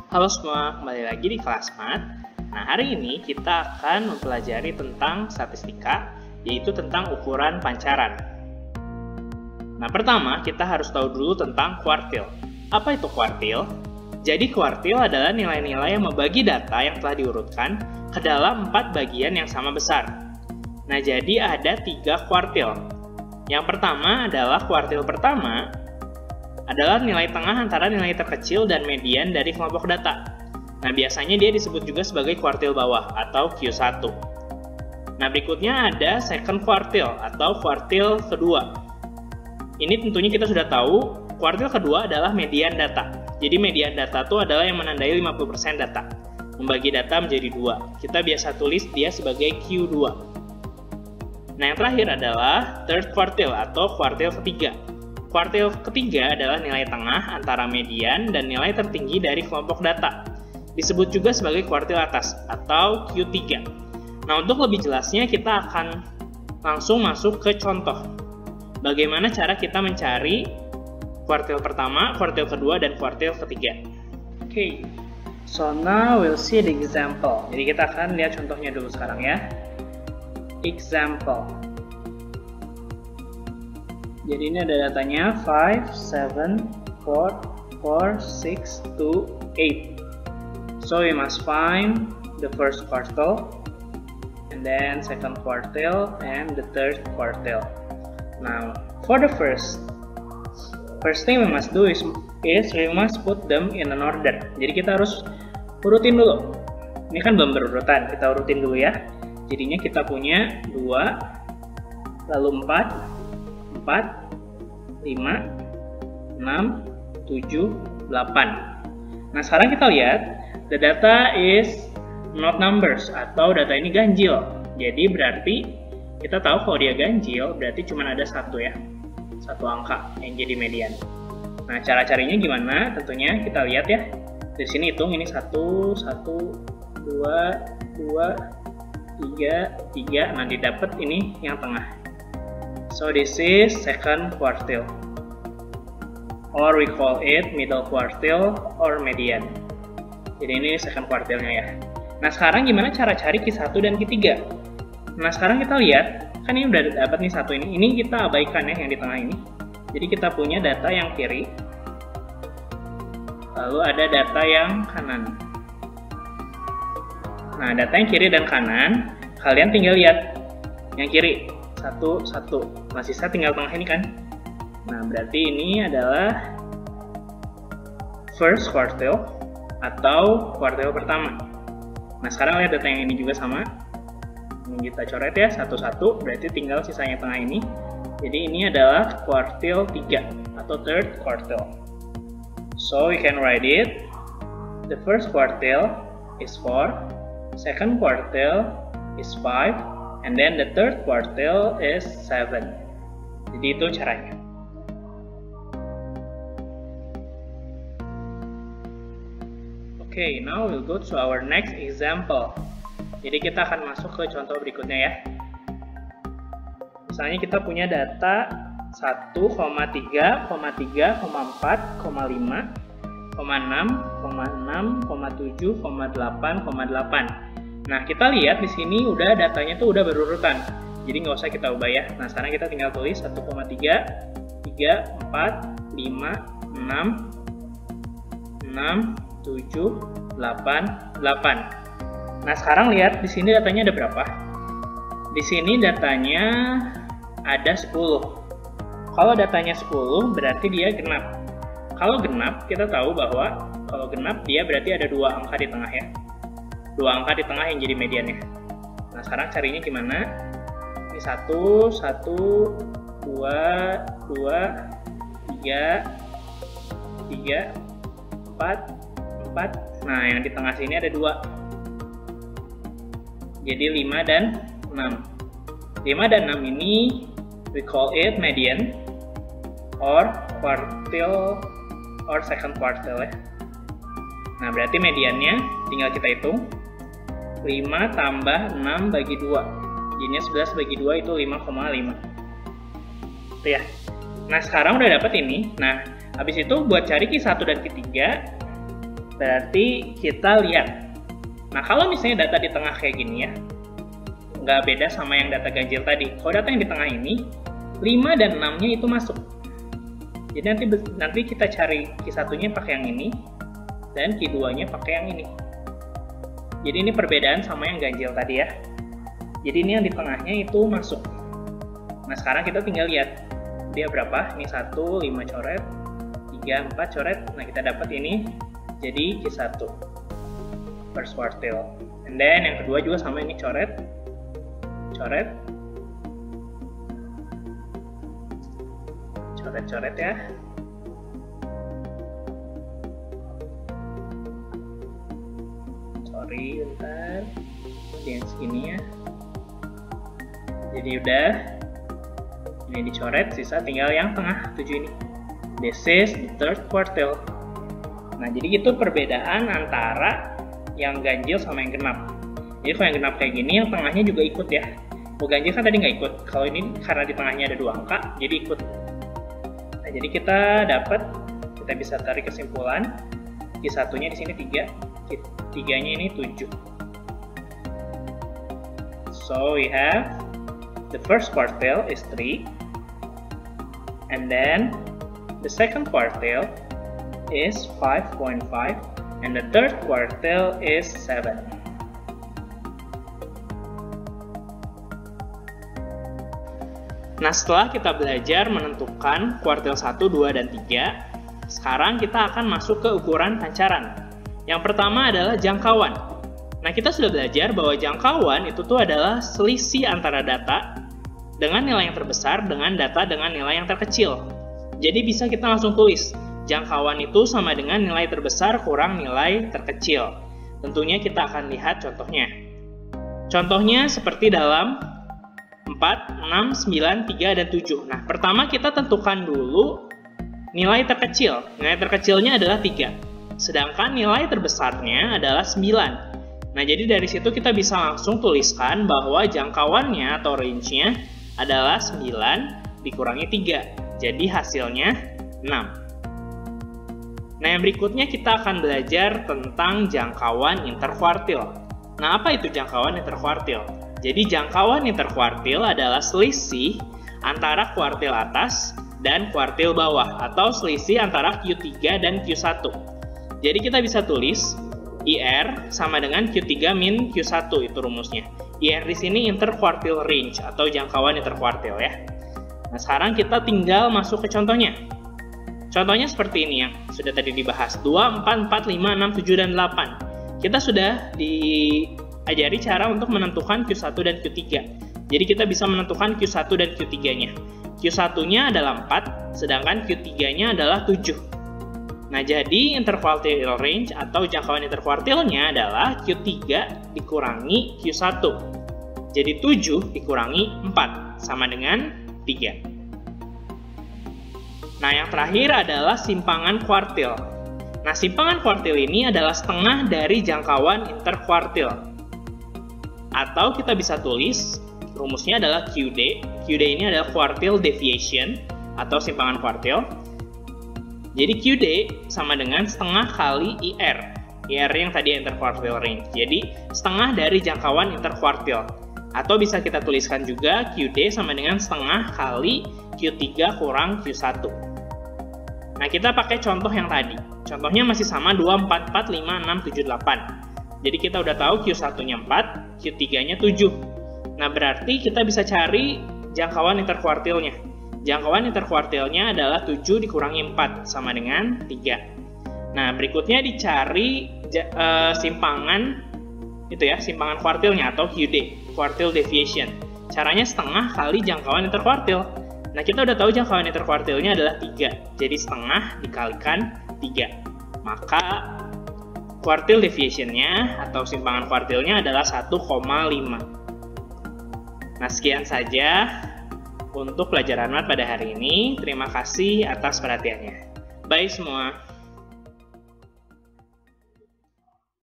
Halo semua, kembali lagi di kelas Math. Nah, hari ini kita akan mempelajari tentang statistika, yaitu tentang ukuran pancaran. Nah, pertama kita harus tahu dulu tentang kuartil. Apa itu kuartil? Jadi kuartil adalah nilai-nilai yang membagi data yang telah diurutkan ke dalam 4 bagian yang sama besar. Nah, jadi ada 3 kuartil. Yang pertama adalah kuartil pertama, adalah nilai tengah antara nilai terkecil dan median dari kelompok data. Nah, biasanya dia disebut juga sebagai kuartil bawah atau Q1. Nah, berikutnya ada second quartile atau kuartil kedua. Ini tentunya kita sudah tahu, kuartil kedua adalah median data. Jadi median data itu adalah yang menandai 50% data. Membagi data menjadi 2. Kita biasa tulis dia sebagai Q2. Nah, yang terakhir adalah third quartile atau kuartil ketiga. Kuartil ketiga adalah nilai tengah antara median dan nilai tertinggi dari kelompok data. Disebut juga sebagai kuartil atas atau Q3. Nah, untuk lebih jelasnya kita akan langsung masuk ke contoh. Bagaimana cara kita mencari kuartil pertama, kuartil kedua, dan kuartil ketiga. Oke, so now we'll see the example. Jadi kita akan lihat contohnya dulu sekarang ya. Example. Jadi ini ada datanya 5, 7, 4, 4, 6, 2, 8. So we must find the first quartile, and then second quartile, and the third quartile. Now, for the first thing we must do is we must put them in an order. Jadi kita harus urutin dulu. Ini kan belum berurutan, kita urutin dulu ya. Jadinya kita punya 2, lalu 4, 5, 6, 7, 8. Nah, sekarang kita lihat, the data is not numbers, atau data ini ganjil. Jadi berarti kita tahu kalau dia ganjil, berarti cuma ada satu ya, satu angka yang jadi median. Nah, cara carinya gimana? Tentunya kita lihat ya. Dari sini hitung, ini 1, 2, 3. Nah, didapat ini yang tengah. So this is second quartile, or we call it middle quartile or median. Jadi ini second quartile-nya ya. Nah, sekarang gimana cara cari Q1 dan Q3? Nah, sekarang kita lihat, kan ini udah dapat nih satu ini. Ini kita abaikan ya yang di tengah ini. Jadi kita punya data yang kiri, lalu ada data yang kanan. Nah, data yang kiri dan kanan, kalian tinggal lihat yang kiri. 1, 1. Nah, sisa tinggal tengah ini kan. Nah, berarti ini adalah first quartile atau kuartil pertama. Nah, sekarang lihat data yang ini juga sama. Ini kita coret ya, 1, 1. Berarti tinggal sisanya tengah ini. Jadi ini adalah kuartil 3 atau third quartile. So, we can write it. The first quartile is 4. Second quartile is 5. And then the third quartile is 7. Jadi itu caranya. Okay, now we'll go to our next example. Jadi kita akan masuk ke contoh berikutnya ya. Misalnya kita punya data 1,3, 3, 4, 5, 6, 7, 8,8. Nah, kita lihat di sini udah datanya tuh udah berurutan. Jadi nggak usah kita ubah ya. Nah, sekarang kita tinggal tulis 1,3, 3, 4, 5, 6, 7, 8. Nah, sekarang lihat di sini datanya ada berapa? Di sini datanya ada 10. Kalau datanya 10 berarti dia genap. Kalau genap, kita tahu bahwa kalau genap dia berarti ada 2 angka di tengah ya. 2 angka di tengah yang jadi mediannya. Nah, sekarang carinya gimana? Ini 1, 2, 3, 4. Nah, yang di tengah sini ada 2. Jadi 5 dan 6. 5 dan 6 ini we call it median or quartile or second quartile ya. Nah, berarti mediannya tinggal kita hitung. 5 tambah 6 bagi 2. Jadinya 11 bagi 2 itu 5,5. Itu ya. Nah, sekarang udah dapat ini. Nah, habis itu buat cari Q1 dan Q3, Berarti kita lihat. Nah, kalau misalnya data di tengah kayak gini ya, nggak beda sama yang data ganjil tadi. Kalau data yang di tengah ini, 5 dan 6-nya itu masuk. Jadi nanti kita cari Q1-nya pakai yang ini, dan Q2-nya pakai yang ini. Jadi ini perbedaan sama yang ganjil tadi ya. Jadi ini yang di tengahnya itu masuk. Nah, sekarang kita tinggal lihat dia berapa. Ini 1, 5 coret, 3, 4 coret. Nah, kita dapat ini jadi Q1 first quartile. And then yang kedua juga sama, ini coret, coret, coret-coret ya. Sorry, bentar. Yang segini ya. Jadi udah. Ini dicoret, sisa tinggal yang tengah 7 ini. This is the third quartile. Nah, jadi itu perbedaan antara yang ganjil sama yang genap. Jadi kalau yang genap kayak gini, yang tengahnya juga ikut ya. Kalau ganjil kan tadi nggak ikut. Kalau ini karena di tengahnya ada 2 angka, jadi ikut. Nah, jadi kita bisa tarik kesimpulan. Q1-nya di sini 3, Q3-nya ini 7. So we have the first quartile is 3, and then the second quartile is 5.5, and the third quartile is 7. Nah, setelah kita belajar menentukan kuartil 1, 2, dan 3, sekarang kita akan masuk ke ukuran pancaran. Yang pertama adalah jangkauan. Nah, kita sudah belajar bahwa jangkauan itu tuh adalah selisih antara data dengan nilai yang terbesar dengan data dengan nilai yang terkecil. Jadi bisa kita langsung tulis, jangkauan itu sama dengan nilai terbesar kurang nilai terkecil. Tentunya kita akan lihat contohnya. Contohnya seperti dalam 4, 6, 9, 3, dan 7. Nah, pertama kita tentukan dulu nilai terkecil. Nilai terkecilnya adalah 3. Sedangkan nilai terbesarnya adalah 9. Nah, jadi dari situ kita bisa langsung tuliskan bahwa jangkauannya atau range-nya adalah 9 dikurangi 3. Jadi hasilnya 6. Nah, yang berikutnya kita akan belajar tentang jangkauan interkuartil. Nah, apa itu jangkauan interkuartil? Jadi jangkauan interkuartil adalah selisih antara kuartil atas dan kuartil bawah, atau selisih antara Q3 dan Q1. Jadi kita bisa tulis IR sama dengan Q3 min Q1, itu rumusnya. IR di sini interquartile range atau jangkauan interquartile ya. Nah, sekarang kita tinggal masuk ke contohnya. Contohnya seperti ini yang sudah tadi dibahas. 2, 4, 4, 5, 6, 7, dan 8. Kita sudah diajari cara untuk menentukan Q1 dan Q3. Jadi kita bisa menentukan Q1 dan Q3-nya. Q1-nya adalah 4, sedangkan Q3-nya adalah 7. Nah, jadi interquartile range atau jangkauan interquartilnya adalah Q3 dikurangi Q1. Jadi 7 dikurangi 4, sama dengan 3. Nah, yang terakhir adalah simpangan kuartil. Nah, simpangan kuartil ini adalah setengah dari jangkauan interquartil. Atau kita bisa tulis, rumusnya adalah QD. QD ini adalah quartile deviation atau simpangan kuartil. Jadi QD sama dengan setengah kali IR. IR yang tadi interquartile range. Jadi setengah dari jangkauan interquartil. Atau bisa kita tuliskan juga QD sama dengan setengah kali Q3 kurang Q1. Nah, kita pakai contoh yang tadi. Contohnya masih sama 2, 4, 4, 5, 6, 7, 8. Jadi kita udah tahu Q1-nya 4, Q3-nya 7. Nah, berarti kita bisa cari jangkauan interquartilnya. Jangkauan interquartilnya adalah 7 dikurangi 4, sama dengan 3. Nah, berikutnya dicari simpangan itu ya, simpangan kuartilnya atau QD, quartile deviation. Caranya setengah kali jangkauan interquartil. Nah, kita udah tahu jangkauan interquartilnya adalah 3. Jadi setengah dikalikan 3. Maka quartile deviation-nya atau simpangan kuartilnya adalah 1,5. Nah, sekian saja untuk pelajaran mat pada hari ini. Terima kasih atas perhatiannya. Bye semua.